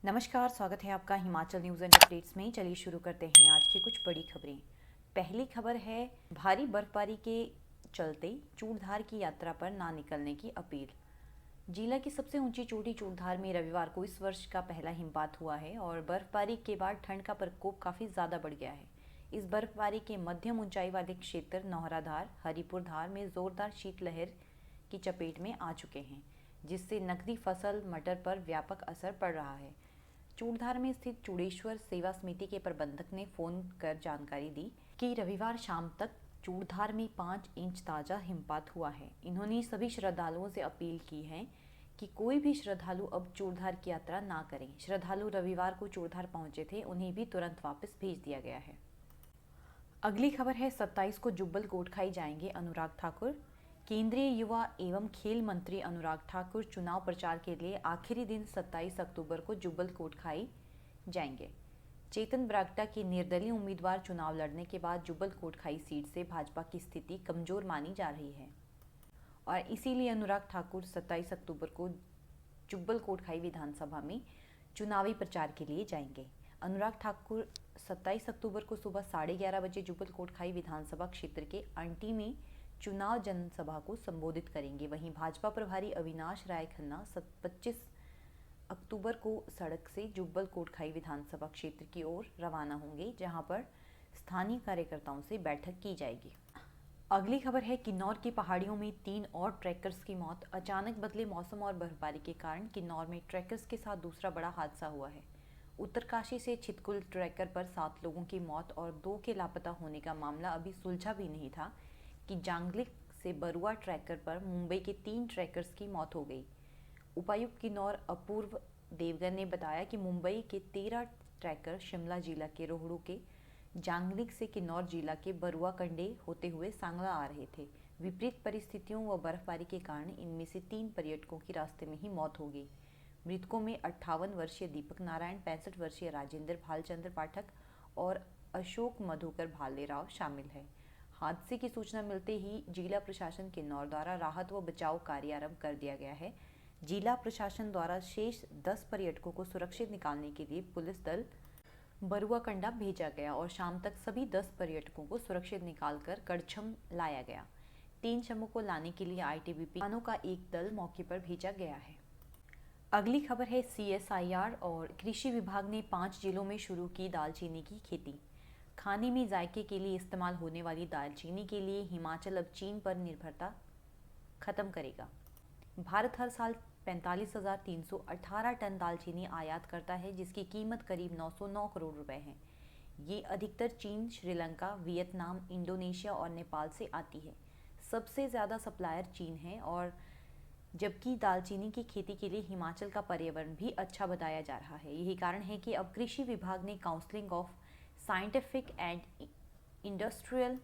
नमस्कार, स्वागत है आपका हिमाचल न्यूज़ एंड अपडेट्स में। चलिए शुरू करते हैं आज की कुछ बड़ी खबरें। पहली खबर है, भारी बर्फबारी के चलते चूड़धार की यात्रा पर ना निकलने की अपील। जिला की सबसे ऊंची चोटी चूड़धार में रविवार को इस वर्ष का पहला हिमपात हुआ है और बर्फबारी के बाद ठंड का प्रकोप काफ़ी ज़्यादा बढ़ गया है। इस बर्फबारी के मध्यम ऊंचाई वाले क्षेत्र नौहराधार, हरिपुर धार में जोरदार शीतलहर की चपेट में आ चुके हैं, जिससे नकदी फसल मटर पर व्यापक असर पड़ रहा है। चूड़धार में स्थित चूड़ेश्वर सेवा समिति के प्रबंधक ने फोन कर जानकारी दी कि रविवार शाम तक चूड़धार में 5 इंच ताज़ा हिमपात हुआ है। इन्होंने सभी श्रद्धालुओं से अपील की है कि कोई भी श्रद्धालु अब चूड़धार की यात्रा ना करें। श्रद्धालु रविवार को चूड़धार पहुंचे थे, उन्हें भी तुरंत वापस भेज दिया गया है। अगली खबर है, 27 को जुब्बल कोटखाई जाएंगे अनुराग ठाकुर। केंद्रीय युवा एवं खेल मंत्री अनुराग ठाकुर चुनाव प्रचार के लिए आखिरी दिन 27 अक्टूबर को जुब्बल कोटखाई जाएंगे। चेतन ब्रागटा के निर्दलीय उम्मीदवार चुनाव लड़ने के बाद जुब्बल कोटखाई सीट से भाजपा की स्थिति कमजोर मानी जा रही है और इसीलिए अनुराग ठाकुर 27 अक्टूबर को जुब्बल कोटखाई विधानसभा में चुनावी प्रचार के लिए जाएंगे। अनुराग ठाकुर 27 अक्टूबर को सुबह 11:30 बजे जुब्बल कोटखाई विधानसभा क्षेत्र के अंटी में चुनाव जनसभा को संबोधित करेंगे। वहीं भाजपा प्रभारी अविनाश राय खन्ना 25 अक्टूबर को सड़क से जुब्बल कोटखाई विधानसभा क्षेत्र की ओर रवाना होंगे, जहां पर स्थानीय कार्यकर्ताओं से बैठक की जाएगी। अगली खबर है, किन्नौर की पहाड़ियों में 3 और ट्रैकर्स की मौत। अचानक बदले मौसम और बर्फबारी के कारण किन्नौर में ट्रैकर्स के साथ दूसरा बड़ा हादसा हुआ है। उत्तरकाशी से छितकुल ट्रैकर पर 7 लोगों की मौत और 2 के लापता होने का मामला अभी सुलझा भी नहीं था कि जांगलिक से बरुआ ट्रैकर पर मुंबई के 3 ट्रैकर्स की मौत हो गई। उपायुक्त किन्नौर अपूर्व देवगन ने बताया कि मुंबई के 13 ट्रैकर शिमला जिला के रोहड़ू के जांगलिक से किन्नौर जिला के बरुआ कंडे होते हुए सांगला आ रहे थे। विपरीत परिस्थितियों व बर्फबारी के कारण इनमें से 3 पर्यटकों की रास्ते में ही मौत हो गई। मृतकों में 58 वर्षीय दीपक नारायण, 65 वर्षीय राजेंद्र भालचंद्र पाठक और अशोक मधुकर भालेराव शामिल है। हादसे की सूचना मिलते ही जिला प्रशासन किन्नौर द्वारा राहत व बचाव कार्य आरंभ कर दिया गया है। जिला प्रशासन द्वारा शेष 10 पर्यटकों को सुरक्षित निकालने के लिए पुलिस दल बरुआ कंडा भेजा गया और शाम तक सभी 10 पर्यटकों को सुरक्षित निकालकर कड़छम लाया गया। 3 शवों को लाने के लिए आईटीबीपी जवानों का एक दल मौके पर भेजा गया है। अगली खबर है, सीएसआईआर और कृषि विभाग ने 5 जिलों में शुरू की दालचीनी की खेती। खाने में जायके के लिए इस्तेमाल होने वाली दालचीनी के लिए हिमाचल अब चीन पर निर्भरता खत्म करेगा। भारत हर साल 45,318 टन दालचीनी आयात करता है, जिसकी कीमत करीब 909 करोड़ रुपए है। ये अधिकतर चीन, श्रीलंका, वियतनाम, इंडोनेशिया और नेपाल से आती है। सबसे ज़्यादा सप्लायर चीन है और जबकि दालचीनी की खेती के लिए हिमाचल का पर्यावरण भी अच्छा बताया जा रहा है। यही कारण है कि अब कृषि विभाग ने council of scientific and industrial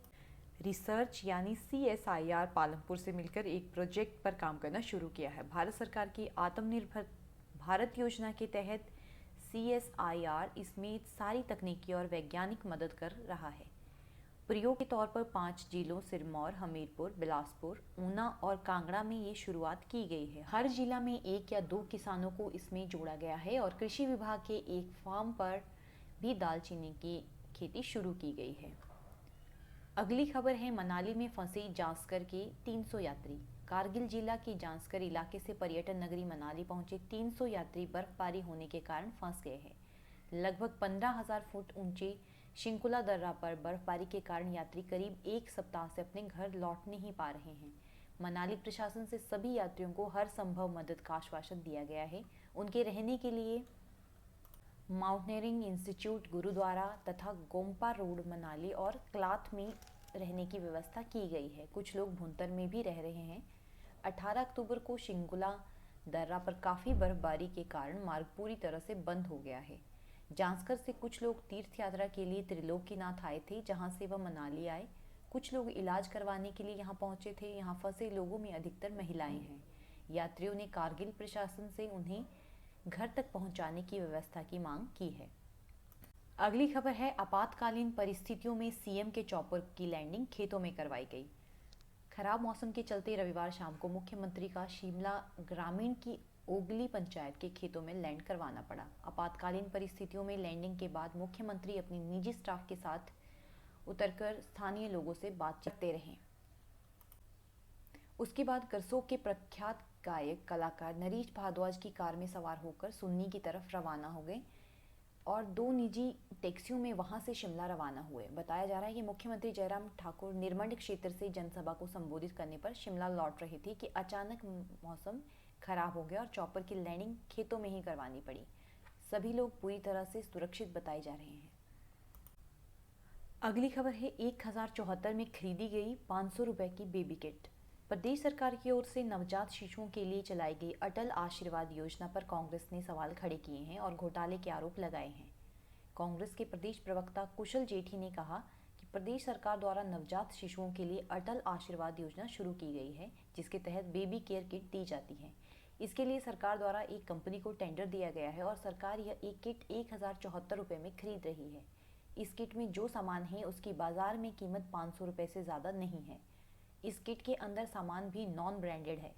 research यानी सीएसआईआर पालमपुर से मिलकर एक प्रोजेक्ट पर काम करना शुरू किया है। भारत सरकार की आत्मनिर्भर भारत योजना के तहत सीएसआईआर इसमें सारी तकनीकी और वैज्ञानिक मदद कर रहा है। प्रयोग के तौर पर 5 जिलों सिरमौर, हमीरपुर, बिलासपुर, ऊना और कांगड़ा में ये शुरुआत की गई है। हर जिला में 1 या 2 किसानों को इसमें जोड़ा गया है और कृषि विभाग के एक फार्म पर भी दालचीनी की खेती शुरू की गई है। अगली खबर है, मनाली में फंसे जांस्कर के 300 यात्री। कारगिल जिला के जांस्कर इलाके से पर्यटन नगरी मनाली पहुंचे 300 यात्री बर्फबारी होने के कारण फंस गए हैं। लगभग 15,000 फुट ऊंचे शिंकुला दर्रा पर बर्फबारी के कारण यात्री करीब 1 सप्ताह से अपने घर लौट नहीं पा रहे हैं। मनाली प्रशासन से सभी यात्रियों को हर संभव मदद का आश्वासन दिया गया है। उनके रहने के लिए माउंटेनियरिंग इंस्टीट्यूट, गुरुद्वारा तथा गोम्पा रोड मनाली और क्लाथ में रहने की व्यवस्था की गई है। कुछ लोग भुंतर में भी रह रहे हैं। 18 अक्टूबर को शिंकुला दर्रा पर काफ़ी बर्फबारी के कारण मार्ग पूरी तरह से बंद हो गया है। जांस्कर से कुछ लोग तीर्थ यात्रा के लिए त्रिलोकीनाथ आए थे, जहां से वह मनाली आए। कुछ लोग इलाज करवाने के लिए यहां पहुंचे थे। यहां फंसे लोगों में अधिकतर महिलाएं हैं। यात्रियों ने कारगिल प्रशासन से उन्हें घर तक पहुंचाने की व्यवस्था की मांग की है। अगली खबर है, आपातकालीन परिस्थितियों में सीएम के चॉपर की लैंडिंग खेतों में करवाई गई। खराब मौसम के चलते रविवार शाम को मुख्यमंत्री का शिमला ग्रामीण की ओगली पंचायत के खेतों में लैंड करवाना पड़ा। आपातकालीन परिस्थितियों में लैंडिंग के बाद मुख्यमंत्री अपनी निजी स्टाफ के साथ उतरकर स्थानीय लोगों से बातचीत करते रहे। उसके बाद करसोग के प्रख्यात गायक कलाकार नरेश भारद्वाज की कार में सवार होकर सुन्नी की तरफ रवाना हो गए और 2 निजी टैक्सियों में वहां से शिमला रवाना हुए। बताया जा रहा है कि मुख्यमंत्री जयराम ठाकुर निर्मंड क्षेत्र से जनसभा को संबोधित करने पर शिमला लौट रहे थे कि अचानक मौसम खराब हो गया और चॉपर की लैंडिंग खेतों में ही करवानी पड़ी। सभी लोग पूरी तरह से सुरक्षित बताए जा रहे हैं। अगली खबर है 1074 में खरीदी गई 500 रुपए की बेबी किट। प्रदेश सरकार की ओर से नवजात शिशुओं के लिए चलाई गई अटल आशीर्वाद योजना पर कांग्रेस ने सवाल खड़े किए हैं और घोटाले के आरोप लगाए हैं। कांग्रेस के प्रदेश प्रवक्ता कुशल जेठी ने कहा कि प्रदेश सरकार द्वारा नवजात शिशुओं के लिए अटल आशीर्वाद योजना शुरू की गई है, जिसके तहत बेबी केयर किट दी जाती है। इसके लिए सरकार द्वारा एक कंपनी को टेंडर दिया गया है और सरकार यह एक किट 1074 रुपये में खरीद रही है। इस किट में जो सामान है उसकी बाजार में कीमत 500 रुपये से ज़्यादा नहीं है। इस किट के अंदर सामान भी नॉन ब्रांडेड है।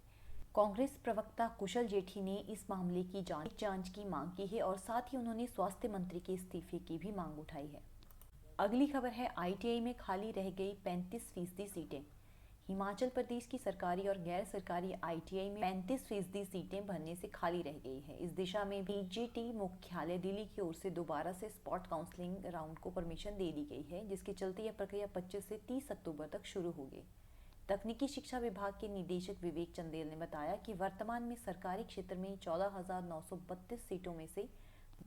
कांग्रेस प्रवक्ता कुशल जेठी ने इस मामले की जांच की मांग की है और साथ ही उन्होंने स्वास्थ्य मंत्री के इस्तीफे की भी मांग उठाई है। अगली खबर है आईटीआई में खाली रह गई 35% सीटें। हिमाचल प्रदेश की सरकारी और गैर सरकारी आईटीआई में 35% सीटें भरने से खाली रह गई है। इस दिशा में बीजेटी मुख्यालय दिल्ली की ओर से दोबारा से स्पॉट काउंसलिंग राउंड को परमिशन दे दी गई है, जिसके चलते यह प्रक्रिया 25 से 30 अक्टूबर तक शुरू होगी। तकनीकी शिक्षा विभाग के निदेशक विवेक चंदेल ने बताया कि वर्तमान में सरकारी क्षेत्र में 14,932 सीटों में से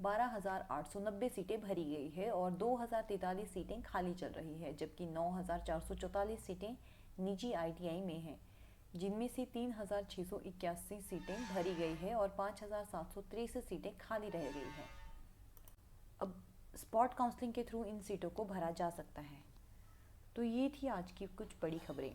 12,890 सीटें भरी गई है और 2,043 सीटें खाली चल रही है, जबकि 9,444 सीटें निजी आईटीआई में हैं, जिनमें से 3,681 सीटें भरी गई है और 5,763 सीटें खाली रह गई है। अब स्पॉट काउंसलिंग के थ्रू इन सीटों को भरा जा सकता है। तो ये थी आज की कुछ बड़ी खबरें।